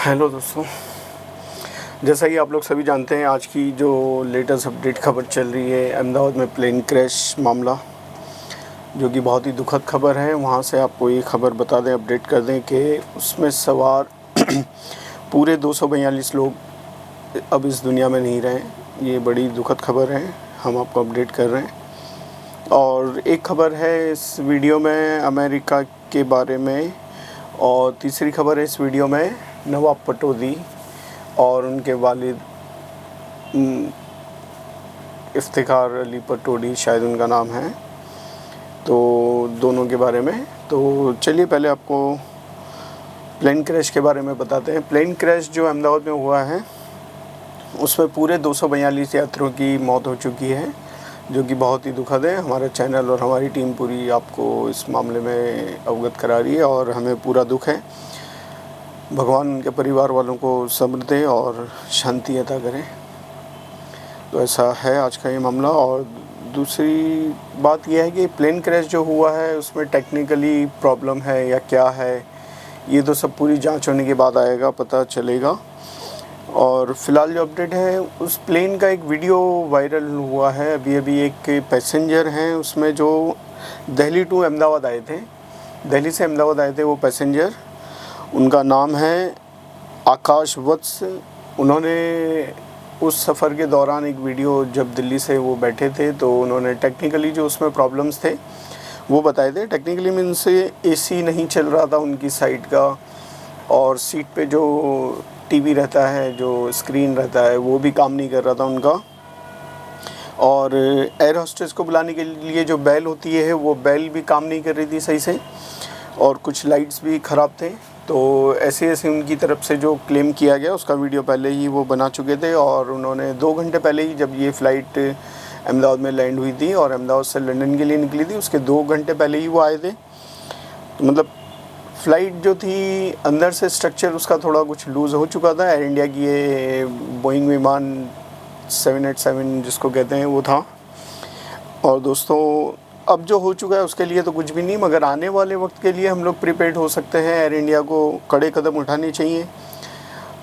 Hello दोस्तों, जैसा कि आप लोग सभी जानते हैं, आज की जो लेटेस्ट अपडेट खबर चल रही है अहमदाबाद में प्लेन क्रैश मामला, जो कि बहुत ही दुखद खबर है। वहाँ से आपको ये खबर बता दें, अपडेट कर दें कि उसमें सवार पूरे 242 लोग अब इस दुनिया में नहीं रहे। ये बड़ी दुखद खबर है, हम आपको अपडेट कर रहे हैं। और एक खबर है इस वीडियो में अमेरिका के बारे में, और तीसरी खबर है इस वीडियो में नवाब पटौदी और उनके वालिद इफ्तिखार अली पटौदी, शायद उनका नाम है, तो दोनों के बारे में। तो चलिए पहले आपको प्लेन क्रैश के बारे में बताते हैं। प्लेन क्रैश जो अहमदाबाद में हुआ है उसमें पूरे 242 यात्रियों की मौत हो चुकी है, जो कि बहुत ही दुखद है। हमारा चैनल और हमारी टीम पूरी आपको इस मामले में अवगत करा रही है और हमें पूरा दुख है। भगवान उनके परिवार वालों को सब्र दे और शांति अता करें। तो ऐसा है आज का ये मामला। और दूसरी बात यह है कि प्लेन क्रैश जो हुआ है उसमें टेक्निकली प्रॉब्लम है या क्या है, ये तो सब पूरी जांच होने के बाद आएगा, पता चलेगा। और फ़िलहाल जो अपडेट है, उस प्लेन का एक वीडियो वायरल हुआ है अभी एक पैसेंजर हैं उसमें जो दिल्ली टू अहमदाबाद आए थे, दिल्ली से अहमदाबाद आए थे वो पैसेंजर। उनका नाम है आकाश वत्स। उन्होंने उस सफ़र के दौरान एक वीडियो, जब दिल्ली से वो बैठे थे तो उन्होंने टेक्निकली जो उसमें प्रॉब्लम्स थे वो बताए थे। टेक्निकली मीन्स एसी नहीं चल रहा था उनकी साइड का, और सीट पे जो टीवी रहता है, जो स्क्रीन रहता है, वो भी काम नहीं कर रहा था उनका। और एयर होस्टेस को बुलाने के लिए जो बेल होती है वो बेल भी काम नहीं कर रही थी सही से, और कुछ लाइट्स भी ख़राब थे। तो ऐसे उनकी तरफ से जो क्लेम किया गया उसका वीडियो पहले ही वो बना चुके थे, और उन्होंने 2 घंटे पहले ही, जब ये फ़्लाइट अहमदाबाद में लैंड हुई थी और अहमदाबाद से लंदन के लिए निकली थी, उसके 2 घंटे पहले ही वो आए थे। तो मतलब फ़्लाइट जो थी अंदर से स्ट्रक्चर उसका थोड़ा कुछ लूज़ हो चुका था। एयर इंडिया की ये बोइंग विमान 787 जिसको कहते हैं वो था। और दोस्तों, अब जो हो चुका है उसके लिए तो कुछ भी नहीं, मगर आने वाले वक्त के लिए हम लोग प्रिपेयर्ड हो सकते हैं। एयर इंडिया को कड़े कदम उठाने चाहिए।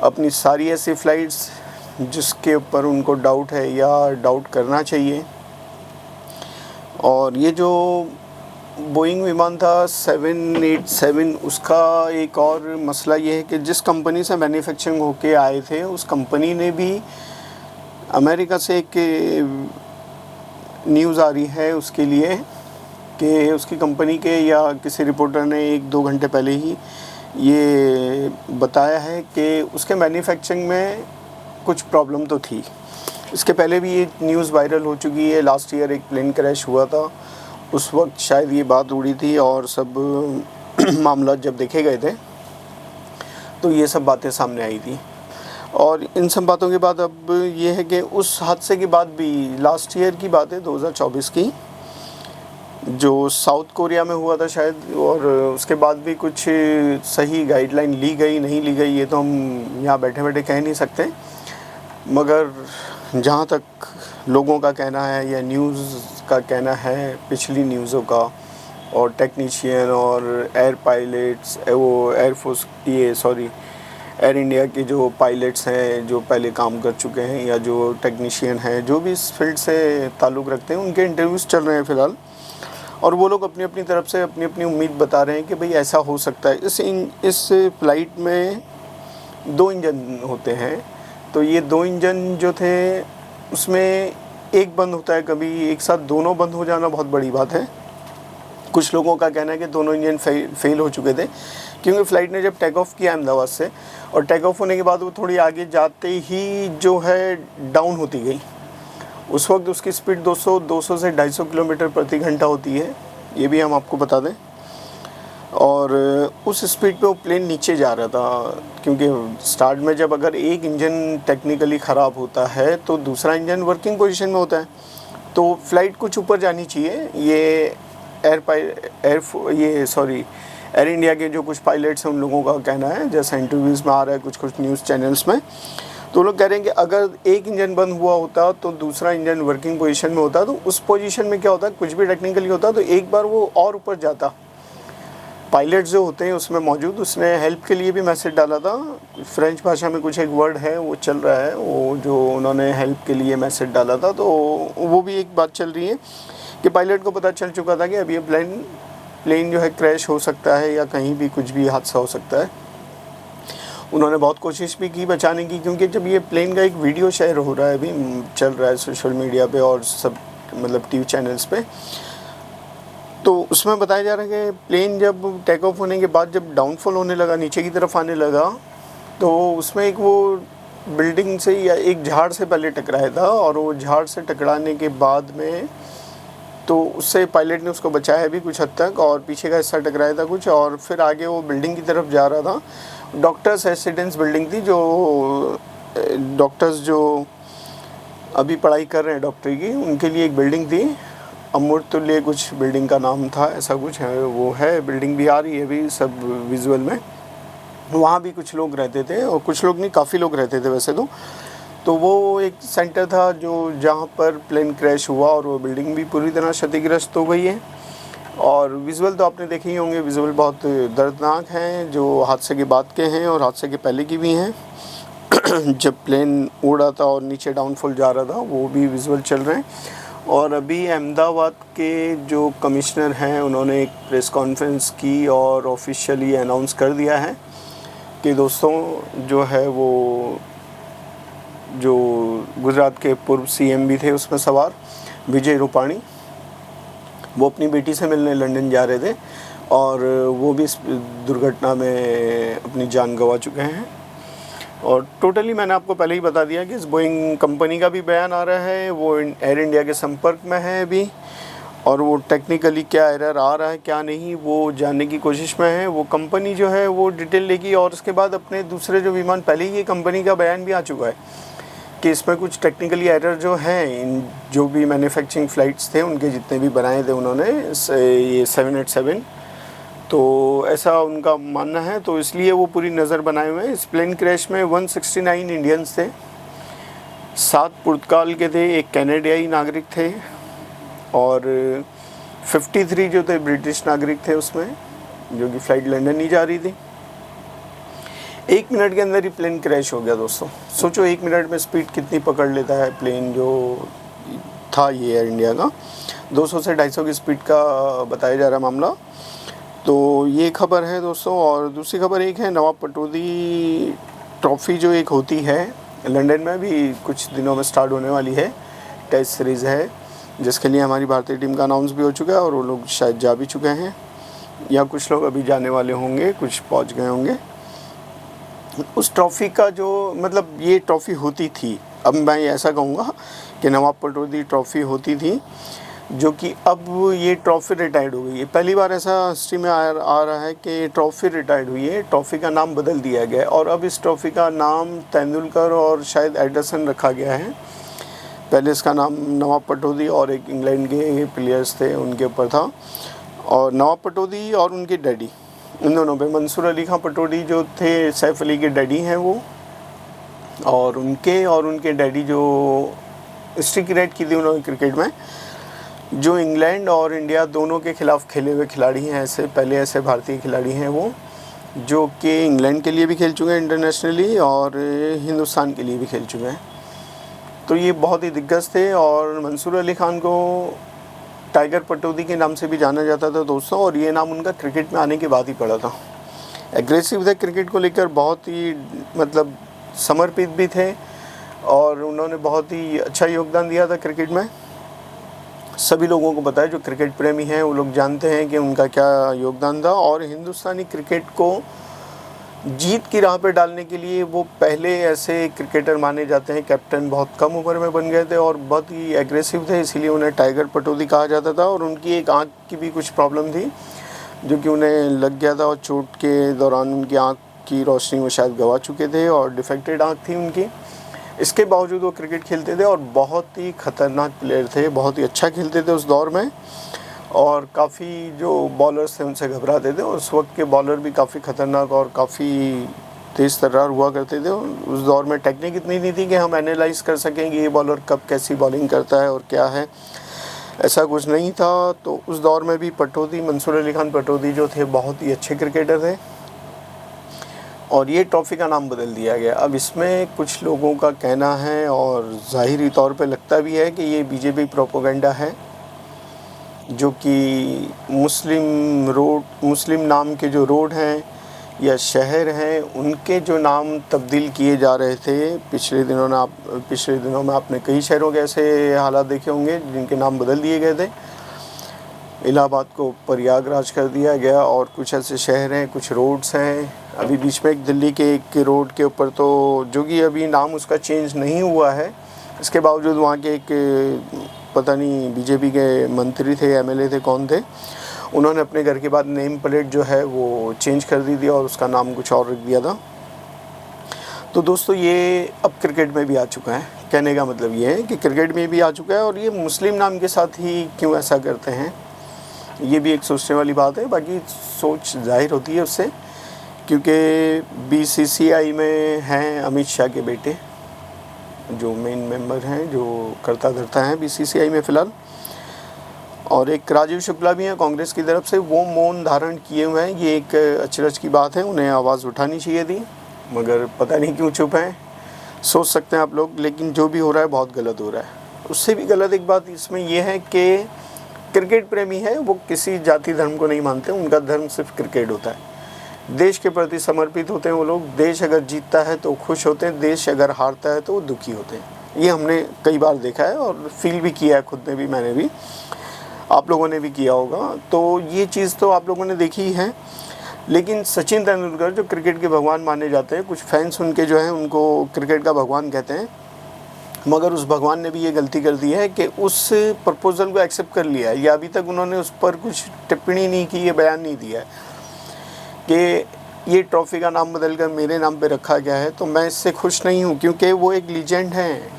अपनी सारी ऐसी फ़्लाइट्स जिसके ऊपर उनको डाउट है या डाउट करना चाहिए। और ये जो बोइंग विमान था 787, उसका एक और मसला ये है कि जिस कंपनी से मैन्युफैक्चरिंग होके आए थे उस कंपनी ने भी, अमेरिका से एक न्यूज़ आ रही है उसके लिए कि उसकी कंपनी के या किसी रिपोर्टर ने 1-2 घंटे पहले ही ये बताया है कि उसके मैन्युफैक्चरिंग में कुछ प्रॉब्लम तो थी। इसके पहले भी ये न्यूज़ वायरल हो चुकी है। लास्ट ईयर एक प्लेन क्रैश हुआ था, उस वक्त शायद ये बात उड़ी थी, और सब मामला जब देखे गए थे तो ये सब बातें सामने आई थी। और इन सब बातों के बाद अब ये है कि उस हादसे के बाद भी, लास्ट ईयर की बात है 2024 की, जो साउथ कोरिया में हुआ था शायद, और उसके बाद भी कुछ सही गाइडलाइन ली गई नहीं ली गई ये तो हम यहाँ बैठे बैठे कह नहीं सकते। मगर जहाँ तक लोगों का कहना है या न्यूज़ का कहना है, पिछली न्यूज़ों का, और टेक्नीशियन और एयर पायलट्स, वो एयरफोर्स एयर इंडिया के जो पायलट्स हैं जो पहले काम कर चुके हैं, या जो टेक्नीशियन हैं जो भी इस फील्ड से ताल्लुक़ रखते हैं, उनके इंटरव्यूज़ चल रहे हैं फ़िलहाल। और वो लोग अपनी अपनी तरफ से अपनी अपनी उम्मीद बता रहे हैं कि भाई ऐसा हो सकता है। इस फ़्लाइट में 2 इंजन होते हैं, तो ये 2 इंजन जो थे उसमें एक बंद होता है, कभी एक साथ दोनों बंद हो जाना बहुत बड़ी बात है। कुछ लोगों का कहना है कि दोनों इंजन फेल हो चुके थे, क्योंकि फ़्लाइट ने जब टेक ऑफ़ किया अहमदाबाद से, और टेक ऑफ़ होने के बाद वो थोड़ी आगे जाते ही जो है डाउन होती गई। उस वक्त उसकी स्पीड 200 से 250 किलोमीटर प्रति घंटा होती है, ये भी हम आपको बता दें। और उस स्पीड पे वो प्लेन नीचे जा रहा था, क्योंकि स्टार्ट में जब अगर एक इंजन टेक्निकली ख़राब होता है तो दूसरा इंजन वर्किंग पोजीशन में होता है, तो फ़्लाइट कुछ ऊपर जानी चाहिए। ये एयर इंडिया के जो कुछ पायलट्स हैं उन लोगों का कहना है, जैसा इंटरव्यूज़ में आ रहा है कुछ न्यूज़ चैनल्स में, तो लोग कह रहे हैं कि अगर एक इंजन बंद हुआ होता तो दूसरा इंजन वर्किंग पोजीशन में होता, तो उस पोजीशन में क्या होता, कुछ भी टेक्निकली होता तो एक बार वो और ऊपर जाता। पायलट जो होते हैं उसमें मौजूद, उसने हेल्प के लिए भी मैसेज डाला था। फ्रेंच भाषा में कुछ एक वर्ड है वो चल रहा है, वो जो उन्होंने हेल्प के लिए मैसेज डाला था, तो वो भी एक बात चल रही है कि पायलट को पता चल चुका था कि अब ये प्लेन जो है क्रैश हो सकता है या कहीं भी कुछ भी हादसा हो सकता है। उन्होंने बहुत कोशिश भी की बचाने की, क्योंकि जब ये प्लेन का एक वीडियो शेयर हो रहा है, अभी चल रहा है सोशल मीडिया पे और सब मतलब टीवी चैनल्स पे, तो उसमें बताया जा रहा है कि प्लेन जब टेक ऑफ होने के बाद जब डाउनफॉल होने लगा, नीचे की तरफ आने लगा, तो उसमें एक वो बिल्डिंग से या एक झाड़ से पहले टकराया था, और वो झाड़ से टकराने के बाद में तो उससे पायलट ने उसको बचाया भी कुछ हद तक, और पीछे का हिस्सा टकराया था कुछ, और फिर आगे वो बिल्डिंग की तरफ जा रहा था। डॉक्टर्स रेसिडेंस बिल्डिंग थी, जो डॉक्टर्स जो अभी पढ़ाई कर रहे हैं डॉक्टरी की, उनके लिए एक बिल्डिंग थी, अमृतुल्य कुछ बिल्डिंग का नाम था, ऐसा कुछ है, वो है बिल्डिंग भी आ रही है अभी सब विजुअल में। वहाँ भी कुछ लोग रहते थे, और कुछ लोग नहीं, काफ़ी लोग रहते थे वैसे तो वो एक सेंटर था जो जहाँ पर प्लेन क्रैश हुआ, और वो बिल्डिंग भी पूरी तरह क्षतिग्रस्त हो गई है। और विजुअल तो आपने देखे ही होंगे, विजुअल बहुत दर्दनाक हैं, जो हादसे के बाद के हैं और हादसे के पहले की भी हैं। जब प्लेन उड़ रहा था और नीचे डाउनफॉल जा रहा था, वो भी विजुअल चल रहे हैं। और अभी अहमदाबाद के जो कमिश्नर हैं, उन्होंने एक प्रेस कॉन्फ्रेंस की और ऑफिशियली अनाउंस कर दिया है कि दोस्तों जो है वो जो गुजरात के पूर्व सीएम भी थे उसमें सवार, विजय रूपाणी, वो अपनी बेटी से मिलने लंदन जा रहे थे, और वो भी इस दुर्घटना में अपनी जान गंवा चुके हैं। और टोटली मैंने आपको पहले ही बता दिया कि इस बोइंग कंपनी का भी बयान आ रहा है, वो एयर इंडिया के संपर्क में है अभी, और वो टेक्निकली क्या एरर आ रहा है क्या नहीं वो जानने की कोशिश में है। वो कंपनी जो है वो डिटेल लेगी, और उसके बाद अपने दूसरे जो विमान, पहले ही ये कंपनी का बयान भी आ चुका है कि इसमें कुछ टेक्निकली एरर जो हैं, इन जो भी मैन्युफैक्चरिंग फ़्लाइट्स थे उनके जितने भी बनाए थे उन्होंने, ये 787, तो ऐसा उनका मानना है, तो इसलिए वो पूरी नज़र बनाए हुए हैं। इस प्लेन क्रैश में 169 इंडियंस थे, 7 पुर्तगाल के थे, 1 कनाडाई नागरिक थे, और 53 जो थे ब्रिटिश नागरिक थे उसमें, जो कि फ़्लाइट लंदन ही जा रही थी। 1 मिनट के अंदर ही प्लेन क्रैश हो गया दोस्तों। सोचो 1 मिनट में स्पीड कितनी पकड़ लेता है प्लेन जो था ये एयर इंडिया का, 200 से 250 की स्पीड का बताया जा रहा मामला। तो ये खबर है दोस्तों। और दूसरी खबर एक है, नवाब पटौदी ट्रॉफ़ी जो एक होती है लंदन में भी कुछ दिनों में स्टार्ट होने वाली है, टेस्ट सीरीज़ है, जिसके लिए हमारी भारतीय टीम का अनाउंस भी हो चुका है, और वो लोग शायद जा भी चुके हैं, या कुछ लोग अभी जाने वाले होंगे, कुछ पहुंच गए होंगे। उस ट्रॉफ़ी का जो मतलब ये ट्रॉफ़ी होती थी, अब मैं ऐसा कहूँगा कि नवाब पटौदी ट्रॉफ़ी होती थी, जो कि अब ये ट्रॉफ़ी रिटायर्ड हो गई है। पहली बार ऐसा हिस्ट्री में आ रहा है कि ट्रॉफ़ी रिटायर्ड हुई है, ट्रॉफ़ी का नाम बदल दिया गया है, और अब इस ट्रॉफ़ी का नाम तेंदुलकर और शायद एडरसन रखा गया है। पहले इसका नाम नवाब पटौदी और एक इंग्लैंड के प्लेयर्स थे उनके ऊपर था, और नवाब पटौदी और उनके डैडी, इन दोनों पे, मंसूर अली खां पटौदी जो थे सैफ अली के डैडी हैं वो, और उनके डैडी जो हिस्ट्री क्रिएट की थी उन्होंने क्रिकेट में, जो इंग्लैंड और इंडिया दोनों के खिलाफ खेले हुए खिलाड़ी हैं। ऐसे पहले ऐसे भारतीय खिलाड़ी हैं वो, जो कि इंग्लैंड के लिए भी खेल चुके हैं इंटरनेशनली, और हिंदुस्तान के लिए भी खेल चुके हैं। तो ये बहुत ही दिग्गज थे, और मंसूर अली खान को टाइगर पटौदी के नाम से भी जाना जाता था दोस्तों, और ये नाम उनका क्रिकेट में आने के बाद ही पड़ा था। एग्रेसिव थे क्रिकेट को लेकर, बहुत ही मतलब समर्पित भी थे, और उन्होंने बहुत ही अच्छा योगदान दिया था क्रिकेट में। सभी लोगों को पता है, जो क्रिकेट प्रेमी हैं वो लोग जानते हैं कि उनका क्या योगदान था, और हिंदुस्तानी क्रिकेट को जीत की राह पे डालने के लिए वो पहले ऐसे क्रिकेटर माने जाते हैं। कैप्टन बहुत कम उम्र में बन गए थे और बहुत ही एग्रेसिव थे, इसीलिए उन्हें टाइगर पटौदी कहा जाता था। और उनकी एक आँख की भी कुछ प्रॉब्लम थी जो कि उन्हें लग गया था, और चोट के दौरान उनकी आँख की रोशनी वो शायद गंवा चुके थे, और डिफेक्टेड आँख थी उनकी। इसके बावजूद वो क्रिकेट खेलते थे, और बहुत ही ख़तरनाक प्लेयर थे, बहुत ही अच्छा खेलते थे उस दौर में, और काफ़ी जो बॉलर्स थे उनसे घबराते थे। उस वक्त के बॉलर भी काफ़ी ख़तरनाक और काफ़ी तेज़ तर्रार हुआ करते थे। उस दौर में टेक्निक इतनी नहीं थी कि हम एनालाइज़ कर सकें कि ये बॉलर कब कैसी बॉलिंग करता है और क्या है। ऐसा कुछ नहीं था। तो उस दौर में भी पटौदी, मंसूर अली खान पटौदी जो थे, बहुत ही अच्छे क्रिकेटर थे और ये ट्रॉफ़ी का नाम बदल दिया गया। अब इसमें कुछ लोगों का कहना है और ज़ाहिरी तौर पे लगता भी है कि ये बीजेपी प्रोपेगेंडा है, जो कि मुस्लिम नाम के जो रोड हैं या शहर हैं, उनके जो नाम तब्दील किए जा रहे थे। पिछले दिनों में आपने कई शहरों के ऐसे हालात देखे होंगे जिनके नाम बदल दिए गए थे। इलाहाबाद को प्रयागराज कर दिया गया और कुछ ऐसे शहर हैं, कुछ रोड्स हैं। अभी बीच में एक दिल्ली के एक रोड के ऊपर तो, जो कि अभी नाम उसका चेंज नहीं हुआ है, इसके बावजूद वहाँ के एक पता नहीं बीजेपी के मंत्री थे, एमएलए थे, कौन थे, उन्होंने अपने घर के बाद नेम प्लेट जो है वो चेंज कर दी थी और उसका नाम कुछ और रख दिया था। तो दोस्तों ये अब क्रिकेट में भी आ चुका है। कहने का मतलब ये है कि क्रिकेट में भी आ चुका है और ये मुस्लिम नाम के साथ ही क्यों ऐसा करते हैं, ये भी एक सोचने वाली बात है। बाकी सोच जाहिर होती है उससे, क्योंकि बीसीसीआई में हैं अमित शाह के बेटे, जो मेन मेंबर हैं, जो करता धरता हैं बीसीसीआई में फ़िलहाल, और एक राजीव शुक्ला भी हैं कांग्रेस की तरफ से। वो मौन धारण किए हुए हैं। ये एक अचरज की बात है, उन्हें आवाज़ उठानी चाहिए थी, मगर पता नहीं क्यों चुप हैं। सोच सकते हैं आप लोग, लेकिन जो भी हो रहा है बहुत गलत हो रहा है। उससे भी गलत एक बात इसमें यह है कि क्रिकेट प्रेमी है, वो किसी जाति धर्म को नहीं मानते, उनका धर्म सिर्फ क्रिकेट होता है। देश के प्रति समर्पित होते हैं वो लोग। देश अगर जीतता है तो खुश होते हैं, देश अगर हारता है तो वो दुखी होते हैं। ये हमने कई बार देखा है और फील भी किया है खुद ने भी, मैंने भी, आप लोगों ने भी किया होगा। तो ये चीज़ तो आप लोगों ने देखी ही है। लेकिन सचिन तेंदुलकर जो क्रिकेट के भगवान माने जाते हैं, कुछ फैंस उनके जो हैं उनको क्रिकेट का भगवान कहते हैं, मगर उस भगवान ने भी ये गलती कर दी है कि उस प्रपोज़ल को एक्सेप्ट कर लिया है, या अभी तक उन्होंने उस पर कुछ टिप्पणी नहीं की, ये बयान नहीं दिया है कि ये ट्रॉफ़ी का नाम बदल कर मेरे नाम पे रखा गया है। तो मैं इससे खुश नहीं हूँ, क्योंकि वो एक लीजेंड हैं।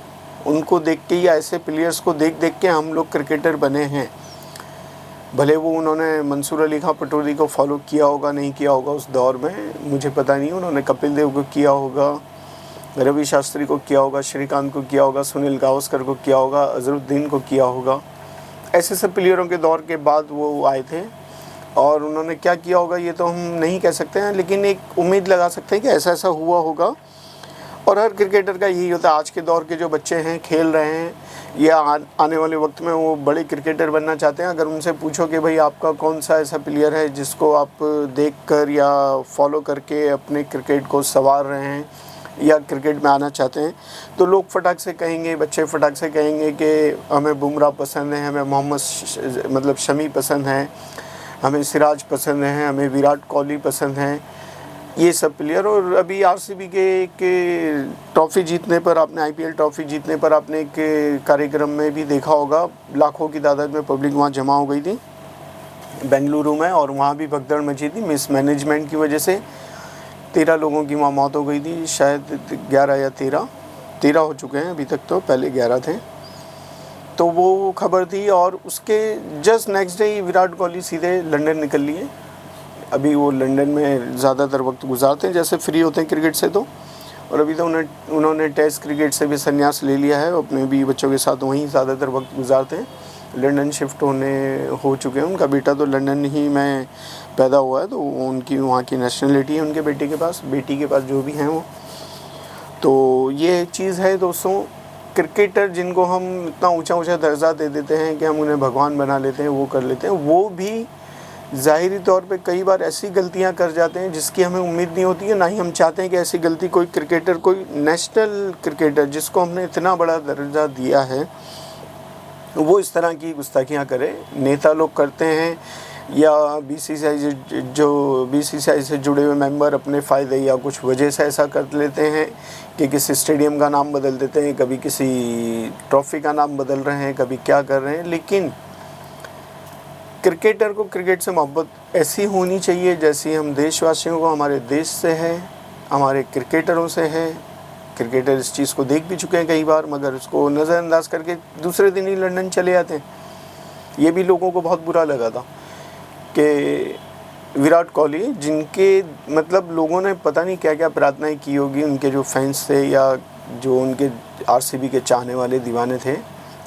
उनको देख के या ऐसे प्लेयर्स को देख देख के हम लोग क्रिकेटर बने हैं। भले वो उन्होंने मंसूर अली खान पटौदी को फॉलो किया होगा, नहीं किया होगा उस दौर में, मुझे पता नहीं। उन्होंने कपिल देव को किया होगा, रवि शास्त्री को किया होगा, श्रीकांत को किया होगा, सुनील गावस्कर को किया होगा, अजहरुद्दीन को किया होगा। ऐसे सब प्लेयरों के दौर के बाद वो आए थे और उन्होंने क्या किया होगा ये तो हम नहीं कह सकते हैं, लेकिन एक उम्मीद लगा सकते हैं कि ऐसा ऐसा हुआ होगा। और हर क्रिकेटर का यही होता है। आज के दौर के जो बच्चे हैं, खेल रहे हैं या आने वाले वक्त में वो बड़े क्रिकेटर बनना चाहते हैं, अगर उनसे पूछो कि भाई आपका कौन सा ऐसा प्लेयर है जिसको आप देखकर या फॉलो करके अपने क्रिकेट को संवार रहे हैं या क्रिकेट में आना चाहते हैं, तो लोग फटाक से कहेंगे, बच्चे फटाक से कहेंगे कि हमें बुमराह पसंद है, हमें मोहम्मद शमी पसंद है, हमें सिराज पसंद है, हमें विराट कोहली पसंद है, ये सब प्लेयर। और अभी आरसीबी के एक ट्रॉफ़ी जीतने पर, आपने आईपीएल ट्रॉफ़ी जीतने पर आपने एक कार्यक्रम में भी देखा होगा, लाखों की तादाद में पब्लिक वहाँ जमा हो गई थी बेंगलुरु में, और वहाँ भी भगदड़ मची थी मिसमैनेजमेंट की वजह से। 13 लोगों की वहाँ मौत हो गई थी, शायद 11 या 13 हो चुके हैं अभी तक, तो पहले 11 थे। तो वो खबर थी और उसके just next day Virat Kohli सीधे लंदन निकल लिए। अभी वो लंदन में ज़्यादातर वक्त गुजारते हैं जैसे फ्री होते हैं क्रिकेट से तो, और अभी तो उन्होंने टेस्ट क्रिकेट से भी संन्यास ले लिया है, अपने भी बच्चों के साथ वहीं ज़्यादातर वक्त गुजारते हैं। लंदन शिफ्ट हो चुके हैं। उनका बेटा तो लंदन ही में पैदा हुआ है, तो उनकी वहाँ की नेशनलिटी है उनके बेटी के पास जो भी हैं वो। तो ये चीज़ है दोस्तों, क्रिकेटर जिनको हम इतना ऊंचा दर्जा दे देते हैं कि हम उन्हें भगवान बना लेते हैं, वो कर लेते हैं, वो भी ज़ाहिरी तौर पे कई बार ऐसी गलतियां कर जाते हैं जिसकी हमें उम्मीद नहीं होती है, ना ही हम चाहते हैं कि ऐसी गलती कोई क्रिकेटर, कोई नेशनल क्रिकेटर जिसको हमने इतना बड़ा दर्जा दिया है, वो इस तरह की गुस्ताखियां करे। नेता लोग करते हैं या बीसीसीआई से जुड़े हुए मेंबर अपने फ़ायदे या कुछ वजह से ऐसा कर लेते हैं कि किसी स्टेडियम का नाम बदल देते हैं, कभी किसी ट्रॉफ़ी का नाम बदल रहे हैं, कभी क्या कर रहे हैं। लेकिन क्रिकेटर को क्रिकेट से मोहब्बत ऐसी होनी चाहिए जैसी हम देशवासियों को हमारे देश से है, हमारे क्रिकेटरों से है। क्रिकेटर इस चीज़ को देख भी चुके हैं कई बार, मगर उसको नज़रअंदाज करके दूसरे दिन ही लंदन चले जाते हैं। ये भी लोगों को बहुत बुरा लगा था कि विराट कोहली, जिनके मतलब लोगों ने पता नहीं क्या क्या प्रार्थनाएं की होगी, उनके जो फैंस थे या जो उनके आरसीबी के चाहने वाले दीवाने थे,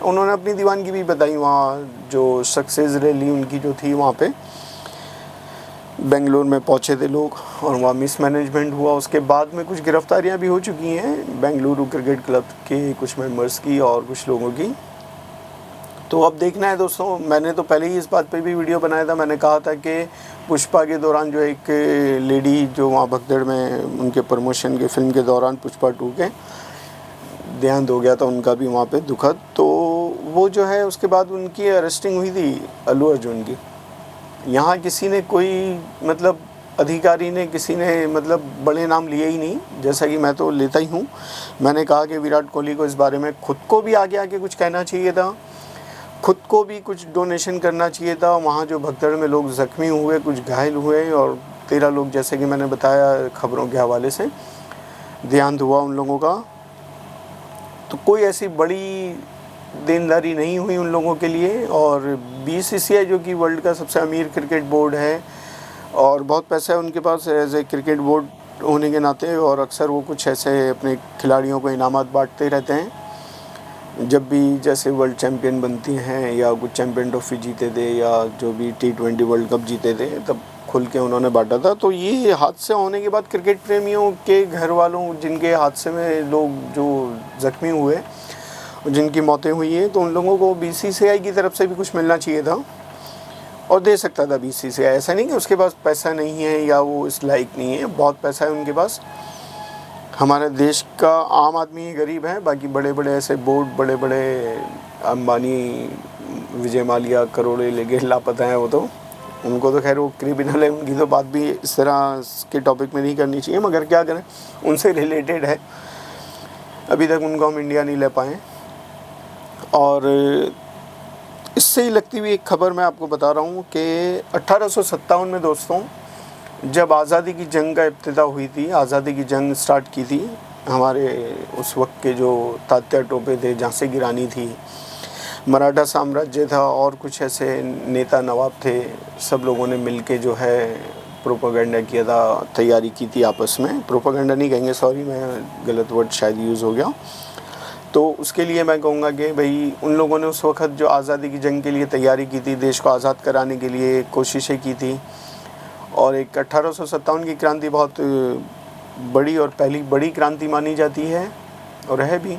उन्होंने अपनी दीवानगी भी बताई। वहाँ जो सक्सेस रैली उनकी जो थी, वहाँ पे बेंगलोर में पहुँचे थे लोग और वहाँ मिसमैनेजमेंट हुआ। उसके बाद में कुछ गिरफ्तारियाँ भी हो चुकी हैं बेंगलुरु क्रिकेट क्लब के कुछ मेंबर्स की और कुछ लोगों की। तो अब देखना है दोस्तों, मैंने तो पहले ही इस बात पे भी वीडियो बनाया था। मैंने कहा था कि पुष्पा के दौरान जो एक लेडी जो वहाँ भगदड़ में उनके प्रमोशन के फिल्म के दौरान पुष्पा 2 के देहांत हो गया था उनका भी वहाँ पे दुखद। तो वो जो है उसके बाद उनकी अरेस्टिंग हुई थी अल्लू अर्जुन की। यहाँ किसी ने कोई मतलब अधिकारी ने किसी ने मतलब बड़े नाम लिए ही नहीं, जैसा कि मैं तो लेता ही हूँ। मैंने कहा कि विराट कोहली को इस बारे में खुद को भी आगे आके कुछ कहना चाहिए था, खुद को भी कुछ डोनेशन करना चाहिए था। वहाँ जो भगदड़ में लोग ज़ख्मी हुए, कुछ घायल हुए और 13 लोग, जैसे कि मैंने बताया खबरों के हवाले से, देहांत हुआ उन लोगों का। तो कोई ऐसी बड़ी देनदारी नहीं हुई उन लोगों के लिए। और बीसीसीआई जो कि वर्ल्ड का सबसे अमीर क्रिकेट बोर्ड है और बहुत पैसा है उनके पास एज ए क्रिकेट बोर्ड होने के नाते, और अक्सर वो कुछ ऐसे अपने खिलाड़ियों को इनामात बांटते रहते हैं जब भी जैसे वर्ल्ड चैम्पियन बनती हैं या कुछ चैम्पियन ट्रॉफी जीते थे या जो भी T20 वर्ल्ड कप जीते थे, तब खुल के उन्होंने बांटा था। तो ये हादसे होने के बाद क्रिकेट प्रेमियों के घर वालों जिनके हादसे में लोग जो ज़ख्मी हुए, जिनकी मौतें हुई हैं, तो उन लोगों को बीसीसीआई की तरफ से भी कुछ मिलना चाहिए था और दे सकता था बीसीसीआई। ऐसा नहीं कि उसके पास पैसा नहीं है या वो इस लायक नहीं है, बहुत पैसा है उनके पास। हमारे देश का आम आदमी ही गरीब है, बाकी बड़े बड़े ऐसे बोर्ड, बड़े बड़े अंबानी, विजय माल्या करोड़े लेके लापता हैं वो तो, उनको तो खैर वो क्रिमिनल है, उनकी तो बात भी इस तरह के टॉपिक में नहीं करनी चाहिए, मगर क्या करें, उनसे रिलेटेड है। अभी तक उनको हम इंडिया नहीं ले पाए। और इससे ही लगती हुई एक खबर मैं आपको बता रहा हूँ कि 1857 में दोस्तों, जब आज़ादी की जंग का इब्तिदा हुई थी, आज़ादी की जंग स्टार्ट की थी, हमारे उस वक्त के जो तात्या टोपे थे, झांसी की रानी थी, मराठा साम्राज्य था और कुछ ऐसे नेता नवाब थे, सब लोगों ने मिलके जो है प्रोपेगेंडा किया था, तैयारी की थी आपस में। प्रोपेगेंडा नहीं कहेंगे, सॉरी, मैं गलत वर्ड शायद यूज़ हो गया। तो उसके लिए मैं कहूँगा कि भाई उन लोगों ने उस वक्त जो आज़ादी की जंग के लिए तैयारी की थी, देश को आज़ाद कराने के लिए कोशिशें की थी। और एक 1857 की क्रांति बहुत बड़ी और पहली बड़ी क्रांति मानी जाती है और है भी।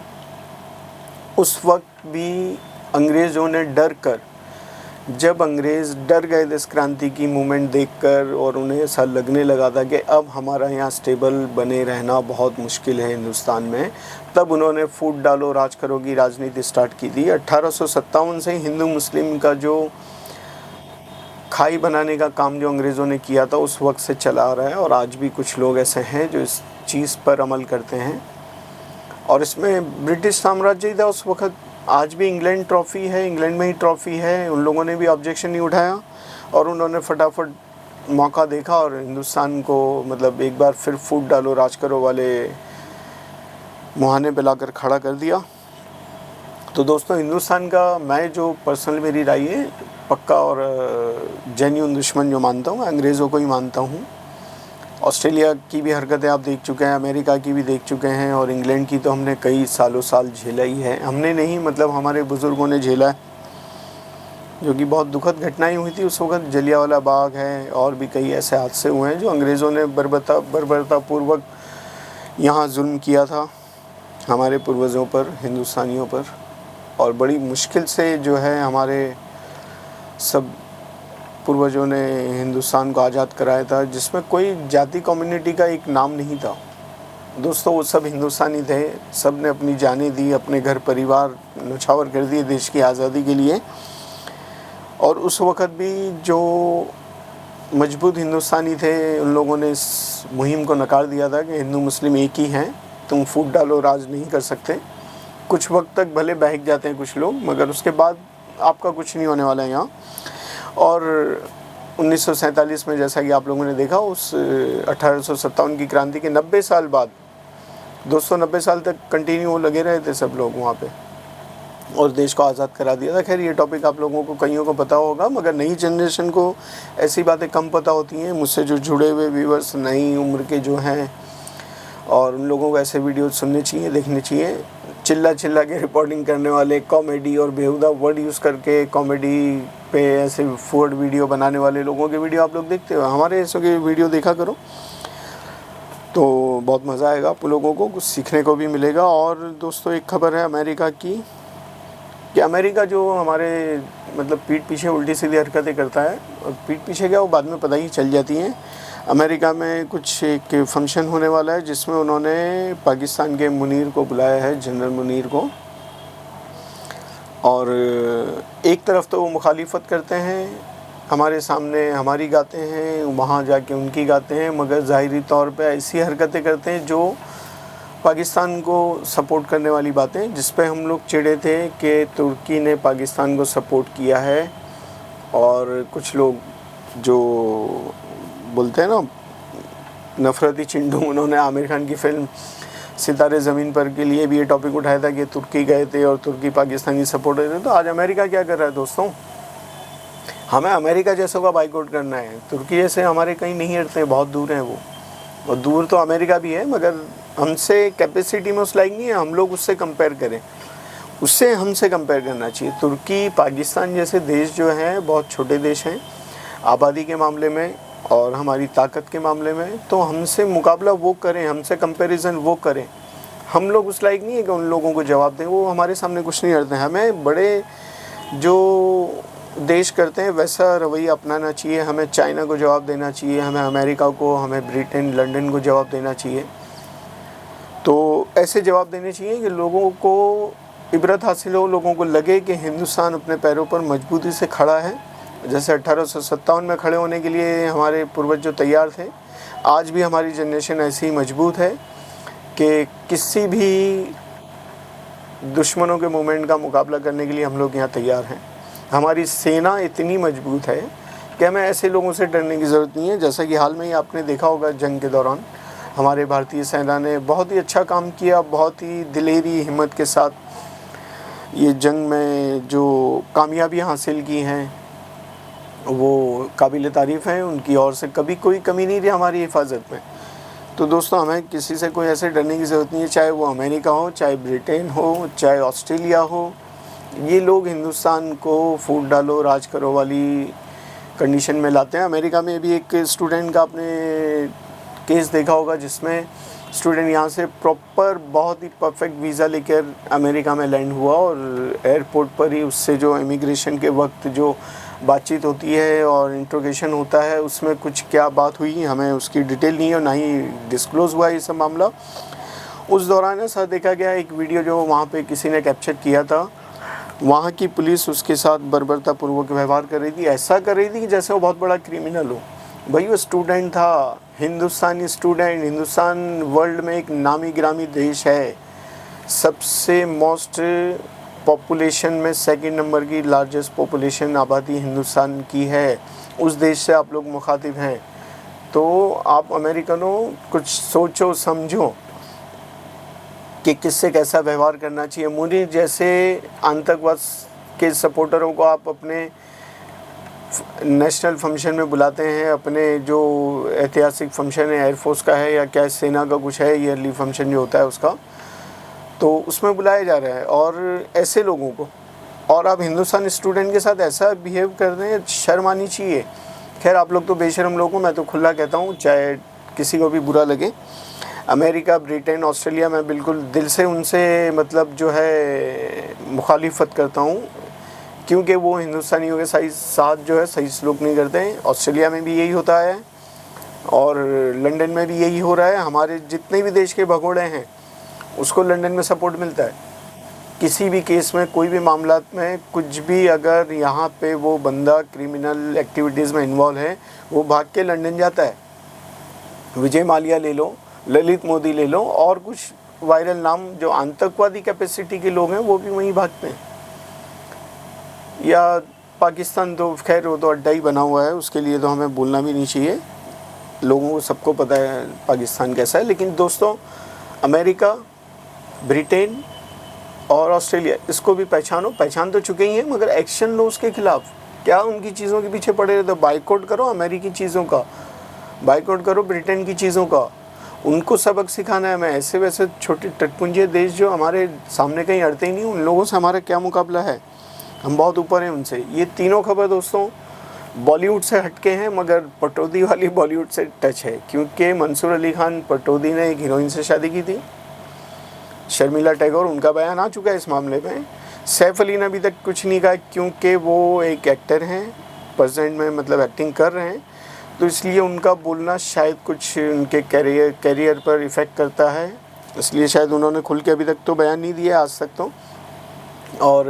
उस वक्त भी अंग्रेज़ों ने डर कर, जब अंग्रेज़ डर गए थे इस क्रांति की मूवमेंट देखकर और उन्हें ऐसा लगने लगा था कि अब हमारा यहाँ स्टेबल बने रहना बहुत मुश्किल है हिंदुस्तान में, तब उन्होंने फूट डालो राज करो की राजनीति स्टार्ट की थी। 1857 से हिंदू मुस्लिम का जो खाई बनाने का काम जो अंग्रेज़ों ने किया था उस वक्त से चला आ रहा है। और आज भी कुछ लोग ऐसे हैं जो इस चीज़ पर अमल करते हैं। और इसमें ब्रिटिश साम्राज्य ही था उस वक्त, आज भी इंग्लैंड ट्रॉफ़ी है, इंग्लैंड में ही ट्रॉफ़ी है। उन लोगों ने भी ऑब्जेक्शन नहीं उठाया और उन्होंने फटाफट मौका देखा और हिंदुस्तान को मतलब एक बार फिर फूट डालो राज करो वाले मुहाने पे लाकर खड़ा कर दिया। तो दोस्तों, हिंदुस्तान का मैं जो पर्सनल मेरी राय है, पक्का और जेन्युइन दुश्मन जो मानता हूँ, अंग्रेज़ों को ही मानता हूँ। ऑस्ट्रेलिया की भी हरकतें आप देख चुके हैं, अमेरिका की भी देख चुके हैं और इंग्लैंड की तो हमने कई सालों साल झेला ही है। हमने नहीं, मतलब हमारे बुज़ुर्गों ने झेला है, जो कि बहुत दुखद घटनाएं हुई थी उस वक्त। जलियांवाला बाग है और भी कई ऐसे हादसे हुए हैं जो अंग्रेज़ों ने बर्बरतापूर्वक यहाँ जुल्म किया था हमारे पूर्वजों पर, हिंदुस्तानियों पर। और बड़ी मुश्किल से जो है हमारे सब पूर्वजों ने हिंदुस्तान को आज़ाद कराया था, जिसमें कोई जाति कम्युनिटी का एक नाम नहीं था दोस्तों। वो सब हिंदुस्तानी थे, सब ने अपनी जानें दी, अपने घर परिवार न्यौछावर कर दिए देश की आज़ादी के लिए। और उस वक़्त भी जो मजबूत हिंदुस्तानी थे, उन लोगों ने इस मुहिम को नकार दिया था कि हिंदू मुस्लिम एक ही हैं, तुम फूट डालो राज नहीं कर सकते। कुछ वक्त तक भले बहक जाते हैं कुछ लोग, मगर उसके बाद आपका कुछ नहीं होने वाला है यहाँ। और 1947 में जैसा कि आप लोगों ने देखा, उस 1857 की क्रांति के 90 साल बाद दोस्तों, 90 साल तक कंटिन्यू लगे रहे थे सब लोग वहाँ पे और देश को आज़ाद करा दिया था। खैर, ये टॉपिक आप लोगों को कईयों को पता होगा, मगर नई जनरेशन को ऐसी बातें कम पता होती हैं। मुझसे जो जुड़े हुए व्यूअर्स नई उम्र के जो हैं, और उन लोगों को ऐसे वीडियो सुनने चाहिए, देखने चाहिए। चिल्ला चिल्ला के रिपोर्टिंग करने वाले, कॉमेडी और बेहुदा वर्ड यूज़ करके कॉमेडी पे ऐसे फूड वीडियो बनाने वाले लोगों के वीडियो आप लोग देखते हो, हमारे ऐसों के वीडियो देखा करो तो बहुत मज़ा आएगा आप लोगों को, कुछ सीखने को भी मिलेगा। और दोस्तों एक खबर है अमेरिका की, कि अमेरिका जो हमारे मतलब पीठ पीछे उल्टी सीधी हरकतें करता है, और पीठ पीछे क्या वो बाद में पता ही चल जाती हैं। अमेरिका में कुछ एक फंक्शन होने वाला है जिसमें उन्होंने पाकिस्तान के मुनीर को बुलाया है, जनरल मुनीर को, और एक तरफ तो वो मुखालिफत करते हैं, हमारे सामने हमारी गाते हैं, वहाँ जाके उनकी गाते हैं, मगर ज़ाहिरी तौर पे ऐसी हरकतें करते हैं जो पाकिस्तान को सपोर्ट करने वाली बातें, जिस पे हम लोग चिढ़े थे कि तुर्की ने पाकिस्तान को सपोर्ट किया है। और कुछ लोग जो बोलते हैं ना नफ़रती चिंडू, उन्होंने आमिर खान की फ़िल्म सितारे ज़मीन पर के लिए भी ये टॉपिक उठाया था कि तुर्की गए थे और तुर्की पाकिस्तान की सपोर्ट थे। तो आज अमेरिका क्या कर रहा है दोस्तों, हमें अमेरिका जैसों का बाइकआउट करना है। तुर्की जैसे हमारे कहीं नहीं हटते, बहुत दूर हैं वो, और दूर तो अमेरिका भी है मगर हमसे कैपेसिटी में उस लायक नहीं है, हम लोग उससे कंपेयर करें, उससे हमसे कंपेयर करना चाहिए। तुर्की पाकिस्तान जैसे देश जो हैं बहुत छोटे देश हैं आबादी के मामले में और हमारी ताकत के मामले में, तो हमसे मुकाबला वो करें, हमसे कंपैरिजन वो करें। हम लोग उस लायक नहीं है कि उन लोगों को जवाब दें, वो हमारे सामने कुछ नहीं करते हैं। हमें बड़े जो देश करते हैं वैसा रवैया अपनाना चाहिए, हमें चाइना को जवाब देना चाहिए, हमें अमेरिका को, हमें ब्रिटेन लंदन को जवाब देना चाहिए। तो ऐसे जवाब देने चाहिए कि लोगों को इबरत हासिल हो, लोगों को लगे कि हिंदुस्तान अपने पैरों पर मजबूती से खड़ा है। जैसे 1857 में खड़े होने के लिए हमारे पूर्वज जो तैयार थे, आज भी हमारी जनरेशन ऐसी मजबूत है कि किसी भी दुश्मनों के मूवमेंट का मुकाबला करने के लिए हम लोग यहाँ तैयार हैं। हमारी सेना इतनी मजबूत है कि हमें ऐसे लोगों से डरने की ज़रूरत नहीं है। जैसा कि हाल में ही आपने देखा होगा जंग के दौरान हमारे भारतीय सेना ने बहुत ही अच्छा काम किया, बहुत ही दिलेरी हिम्मत के साथ ये जंग में जो कामयाबियाँ हासिल की हैं वो काबिल तारीफ़ हैं। उनकी ओर से कभी कोई कमी नहीं रही हमारी हिफाजत में। तो दोस्तों हमें किसी से कोई ऐसे डरने की ज़रूरत नहीं है, चाहे वो अमेरिका हो, चाहे ब्रिटेन हो, चाहे ऑस्ट्रेलिया हो। ये लोग हिंदुस्तान को फूट डालो राज करो वाली कंडीशन में लाते हैं। अमेरिका में भी एक स्टूडेंट का आपने केस देखा होगा जिसमें स्टूडेंट यहाँ से प्रॉपर बहुत ही परफेक्ट वीज़ा लेकर अमेरिका में लैंड हुआ, और एयरपोर्ट पर ही उससे जो इमिग्रेशन के वक्त जो बातचीत होती है और इंट्रोगेशन होता है उसमें कुछ क्या बात हुई हमें उसकी डिटेल नहीं है और ना ही डिस्क्लोज़ हुआ ये सब मामला। उस दौरान ऐसा देखा गया एक वीडियो जो वहाँ पे किसी ने कैप्चर किया था, वहाँ की पुलिस उसके साथ बर्बरतापूर्वक व्यवहार कर रही थी, ऐसा कर रही थी कि जैसे वो बहुत बड़ा क्रिमिनल हो। भाई वो स्टूडेंट था, हिंदुस्तानी स्टूडेंट। हिंदुस्तान वर्ल्ड में एक नामी गिरामी देश है, सबसे मोस्ट पॉपुलेशन में सेकंड नंबर की लार्जेस्ट पॉपुलेशन आबादी हिंदुस्तान की है। उस देश से आप लोग मुखातिब हैं, तो आप अमेरिकनों कुछ सोचो समझो कि किससे कैसा व्यवहार करना चाहिए। मुनीर जैसे आतंकवाद के सपोर्टरों को आप अपने नेशनल फंक्शन में बुलाते हैं, अपने जो ऐतिहासिक फंक्शन है एयरफोर्स का है या क्या सेना का कुछ है ईयरली फंक्शन जो होता है उसका, तो उसमें बुलाया जा रहा है और ऐसे लोगों को, और आप हिंदुस्तानी स्टूडेंट के साथ ऐसा बिहेव कर रहे हैं, शर्म आनी चाहिए। खैर आप लोग तो बेशर्म लोग हो, मैं तो खुला कहता हूँ, चाहे किसी को भी बुरा लगे। अमेरिका, ब्रिटेन, ऑस्ट्रेलिया मैं बिल्कुल दिल से उनसे मतलब जो है मुखालिफत करता हूँ, क्योंकि वो हिंदुस्तानियों के साथ जो है सही सलूक नहीं करते हैं। ऑस्ट्रेलिया में भी यही होता है और लंदन में भी यही हो रहा है। हमारे जितने भी देश के भगोड़े हैं उसको लंदन में सपोर्ट मिलता है। किसी भी केस में, कोई भी मामला में कुछ भी अगर यहाँ पे वो बंदा क्रिमिनल एक्टिविटीज़ में इन्वॉल्व है, वो भाग के लंदन जाता है। विजय माल्या ले लो, ललित मोदी ले लो, और कुछ वायरल नाम जो आतंकवादी कैपेसिटी के लोग हैं वो भी वहीं भागते हैं। या पाकिस्तान तो खैर वो तो अड्डा ही बना हुआ है, उसके लिए तो हमें बोलना भी नहीं चाहिए, लोगों को सबको पता है पाकिस्तान कैसा है। लेकिन दोस्तों अमेरिका, ब्रिटेन और ऑस्ट्रेलिया, इसको भी पहचान तो चुके ही हैं, मगर एक्शन लो उसके खिलाफ। क्या उनकी चीज़ों के पीछे पड़े रहते हो? बाइकआउट करो अमेरिकी चीज़ों का, बाइकआउट करो ब्रिटेन की चीज़ों का, उनको सबक सिखाना है। मैं ऐसे वैसे छोटे टटपुंजे देश जो हमारे सामने कहीं अड़ते ही नहीं, उन लोगों से हमारा क्या मुकाबला है, हम बहुत ऊपर हैं उनसे। ये तीनों खबर दोस्तों बॉलीवुड से हटके हैं, मगर पटौदी वाली बॉलीवुड से टच है, क्योंकि मंसूर अली खान पटौदी ने एक हीरोइन से शादी की थी, शर्मिला टैगोर, उनका बयान आ चुका है इस मामले में। सैफ अली ने अभी तक कुछ नहीं कहा, क्योंकि वो एक एक्टर हैं, प्रेजेंट में मतलब एक्टिंग कर रहे हैं, तो इसलिए उनका बोलना शायद कुछ उनके कैरियर पर इफ़ेक्ट करता है, इसलिए शायद उन्होंने खुल के अभी तक तो बयान नहीं दिया आज तक तो। और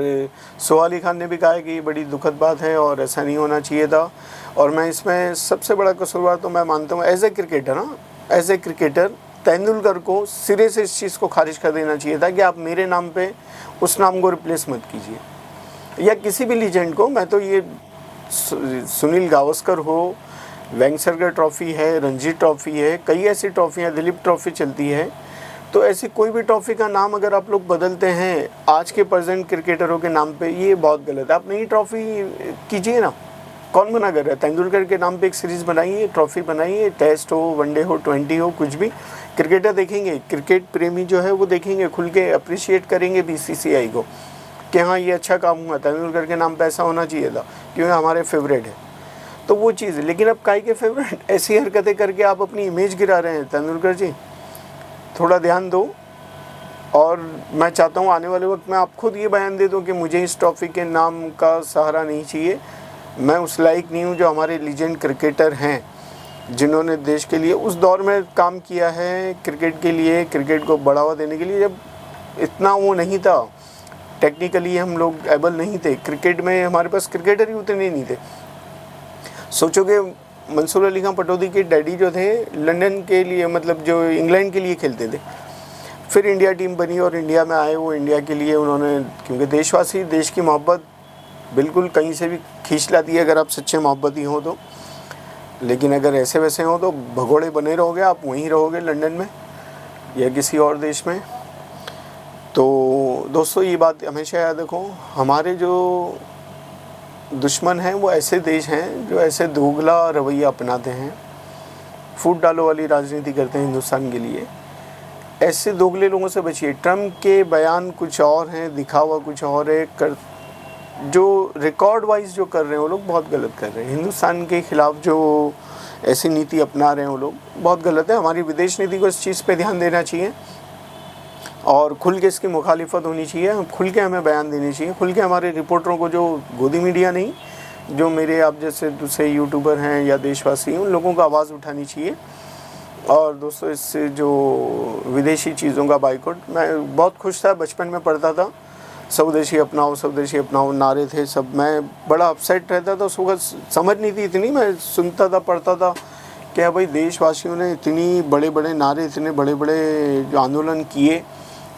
सोहा अली खान ने भी कहा है कि ये बड़ी दुखद बात है और ऐसा नहीं होना चाहिए था। और मैं इसमें सबसे बड़ा कसूरवार तो मैं मानता हूँ एज ए क्रिकेटर तेंदुलकर को सिरे से इस चीज़ को खारिज कर देना चाहिए था कि आप मेरे नाम पे उस नाम को रिप्लेस मत कीजिए, या किसी भी लीजेंड को। मैं तो ये सुनील गावस्कर हो, वेंकसरकर ट्रॉफ़ी है, रणजी ट्रॉफ़ी है, कई ऐसी ट्रॉफ़ियाँ, दिलीप ट्रॉफ़ी चलती है, तो ऐसी कोई भी ट्रॉफ़ी का नाम अगर आप लोग बदलते हैं आज के प्रेजेंट क्रिकेटरों के नाम पे, ये बहुत गलत है। आप नई ट्रॉफ़ी कीजिए ना, कौन मना कर रहा है? तेंदुलकर के नाम पे एक सीरीज़ बनाइए, ट्रॉफ़ी बनाइए, टेस्ट हो, वनडे हो, 20 हो, कुछ भी क्रिकेटर देखेंगे, क्रिकेट प्रेमी जो है वो देखेंगे, खुल के अप्रिशिएट करेंगे BCCI को कि हाँ ये अच्छा काम हुआ, तेंदुलकर के नाम पे ऐसा होना चाहिए था, क्योंकि हमारे फेवरेट है, तो वो चीज़। लेकिन अब काहे के फेवरेट, ऐसी हरकतें करके आप अपनी इमेज गिरा रहे हैं। तेंदुलकर जी थोड़ा ध्यान दो। और मैं चाहता हूँ आने वाले वक्त में आप खुद ये बयान दे दो कि मुझे इस ट्रॉफ़ी के नाम का सहारा नहीं चाहिए, मैं उस लायक नहीं हूँ जो हमारे लीजेंड क्रिकेटर हैं, जिन्होंने देश के लिए उस दौर में काम किया है, क्रिकेट के लिए, क्रिकेट को बढ़ावा देने के लिए, जब इतना वो नहीं था, टेक्निकली हम लोग एबल नहीं थे, क्रिकेट में हमारे पास क्रिकेटर ही उतने नहीं थे। सोचो कि मंसूर अली खान पटौदी के डैडी जो थे लंदन के लिए, मतलब जो इंग्लैंड के लिए खेलते थे, फिर इंडिया टीम बनी और इंडिया में आए वो इंडिया के लिए उन्होंने, क्योंकि देशवासी, देश की मोहब्बत बिल्कुल कहीं से भी खींच लाती है अगर आप सच्चे मोहब्बती हो तो। लेकिन अगर ऐसे वैसे हो तो भगोड़े बने रहोगे, आप वहीं रहोगे लंदन में या किसी और देश में। तो दोस्तों ये बात हमेशा याद रखो, हमारे जो दुश्मन हैं वो ऐसे देश हैं जो ऐसे दोगला रवैया अपनाते हैं, फूट डालो वाली राजनीति करते हैं हिंदुस्तान के लिए। ऐसे दोगले लोगों से बचिए। ट्रम्प के बयान कुछ और हैं, दिखावा कुछ और है, जो रिकॉर्ड वाइज जो कर रहे हैं वो लोग बहुत गलत कर रहे हैं। हिंदुस्तान के ख़िलाफ़ जो ऐसी नीति अपना रहे हैं वो लोग बहुत गलत है। हमारी विदेश नीति को इस चीज़ पे ध्यान देना चाहिए और खुल के इसकी मुखालिफत होनी चाहिए, खुल के हमें बयान देनी चाहिए, खुल के हमारे रिपोर्टरों को, जो गोदी मीडिया नहीं, जो मेरे आप जैसे दूसरे यूट्यूबर हैं या देशवासी हैं, उन लोगों को आवाज़ उठानी चाहिए। और दोस्तों इससे जो विदेशी चीज़ों का बाइकआउट, मैं बहुत खुश था, बचपन में पढ़ता था स्वदेशी अपनाओ नारे थे सब, मैं बड़ा अपसेट रहता था, उसको समझ नहीं थी इतनी, मैं सुनता था पढ़ता था क्या भाई देशवासियों ने इतनी बड़े बड़े नारे, इतने बड़े बड़े जो आंदोलन किए,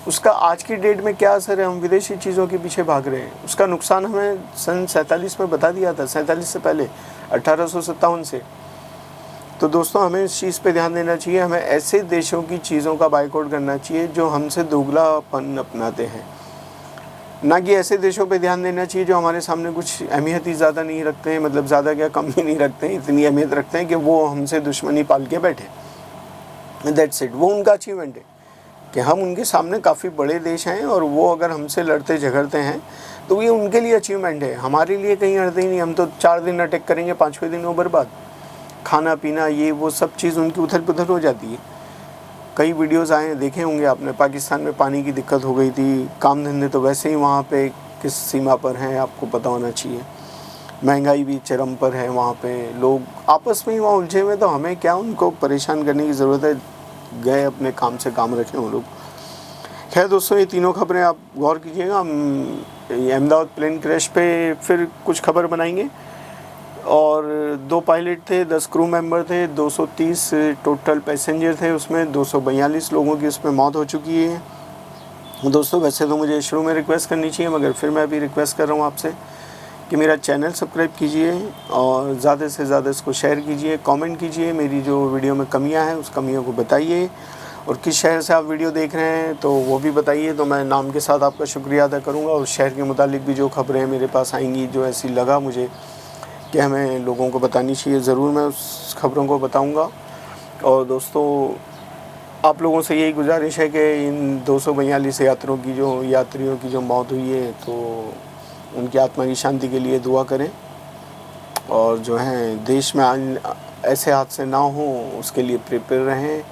उसका आज की डेट में क्या असर है? हम विदेशी चीज़ों के पीछे भाग रहे हैं। उसका नुकसान हमें सन 47 में बता दिया था, 47 से पहले 1857 से। तो दोस्तों हमें इस चीज़ पे ध्यान देना चाहिए, हमें ऐसे देशों की चीज़ों का बाइकआउट करना चाहिए जो हमसे दोगलापन अपनाते हैं, ना कि ऐसे देशों पे ध्यान देना चाहिए जो हमारे सामने कुछ अहमियत ही ज़्यादा नहीं रखते हैं, मतलब ज़्यादा क्या कम ही नहीं रखते हैं, इतनी अहमियत रखते हैं कि वो हमसे दुश्मनी पाल के बैठे। दैट्स इट, वो उनका अचीवमेंट है कि हम उनके सामने काफ़ी बड़े देश हैं और वो अगर हमसे लड़ते झगड़ते हैं तो ये उनके लिए अचीवमेंट है, हमारे लिए कहीं अड़ते ही नहीं। हम तो 4 दिन अटैक करेंगे, 5वें दिन वो बर्बाद, खाना पीना ये वो सब चीज़ उनकी उथल पुथल हो जाती है। कई वीडियोस आए देखे होंगे आपने, पाकिस्तान में पानी की दिक्कत हो गई थी, काम धंधे तो वैसे ही वहाँ पे किस सीमा पर हैं आपको पता होना चाहिए, महंगाई भी चरम पर है वहाँ पे, लोग आपस में ही वहाँ उलझे हुए, तो हमें क्या उनको परेशान करने की ज़रूरत है, गए अपने काम से काम रखें वो लोग। खैर दोस्तों ये तीनों खबरें आप गौर कीजिएगा, हम अहमदाबाद प्लेन क्रैश पे फिर कुछ खबर बनाएंगे। और 2 पायलट थे, 10 क्रू मेंबर थे, 230 टोटल पैसेंजर थे, उसमें 242 लोगों की उसमें मौत हो चुकी है। दोस्तों वैसे तो मुझे शुरू में रिक्वेस्ट करनी चाहिए, मगर फिर मैं अभी रिक्वेस्ट कर रहा हूँ आपसे कि मेरा चैनल सब्सक्राइब कीजिए और ज़्यादा से ज़्यादा इसको शेयर कीजिए, कमेंट कीजिए, मेरी जो वीडियो में कमियां हैं उस कमियों को बताइए, और किस शहर से आप वीडियो देख रहे हैं तो वो भी बताइए, तो मैं नाम के साथ आपका शुक्रिया अदा करूँगा। और शहर के मुतालिक भी जो खबरें मेरे पास आएंगी, जो ऐसी लगा मुझे कि हमें लोगों को बतानी चाहिए, ज़रूर मैं उस खबरों को बताऊंगा। और दोस्तों आप लोगों से यही गुजारिश है कि इन 242 यात्रियों की जो मौत हुई है, तो उनकी आत्मा की शांति के लिए दुआ करें, और जो है देश में ऐसे हादसे ना हो उसके लिए प्रिपेयर रहें।